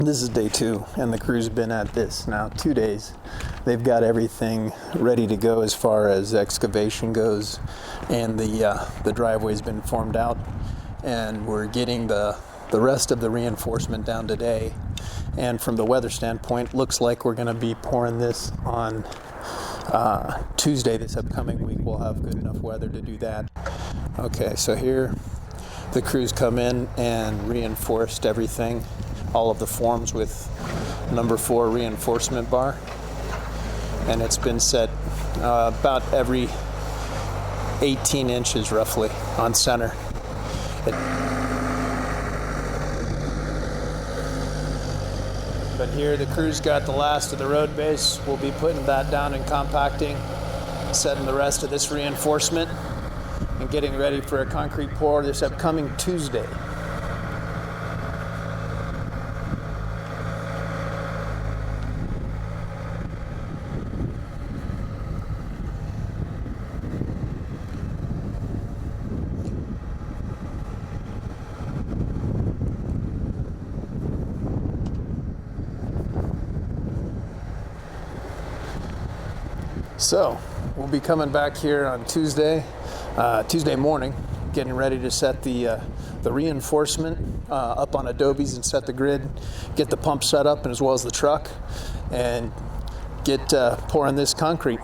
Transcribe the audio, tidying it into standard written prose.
This is day 2, and the crew's been at this now 2 days. They've got everything ready to go as far as excavation goes, and the driveway's been formed out, and we're getting the rest of the reinforcement down today. And from the weather standpoint, looks like we're going to be pouring this on Tuesday this upcoming week. We'll have good enough weather to do that. Okay, so here the crews come in and reinforced everything, all of the forms with number 4 reinforcement bar, and it's been set about every 18 inches roughly on center. But here the crew's got the last of the road base. We'll be putting that down and compacting, setting the rest of this reinforcement, and getting ready for a concrete pour this upcoming Tuesday. So we'll be coming back here on Tuesday morning, getting ready to set the reinforcement up on adobes and set the grid, get the pump set up, and as well as the truck, and get pouring this concrete.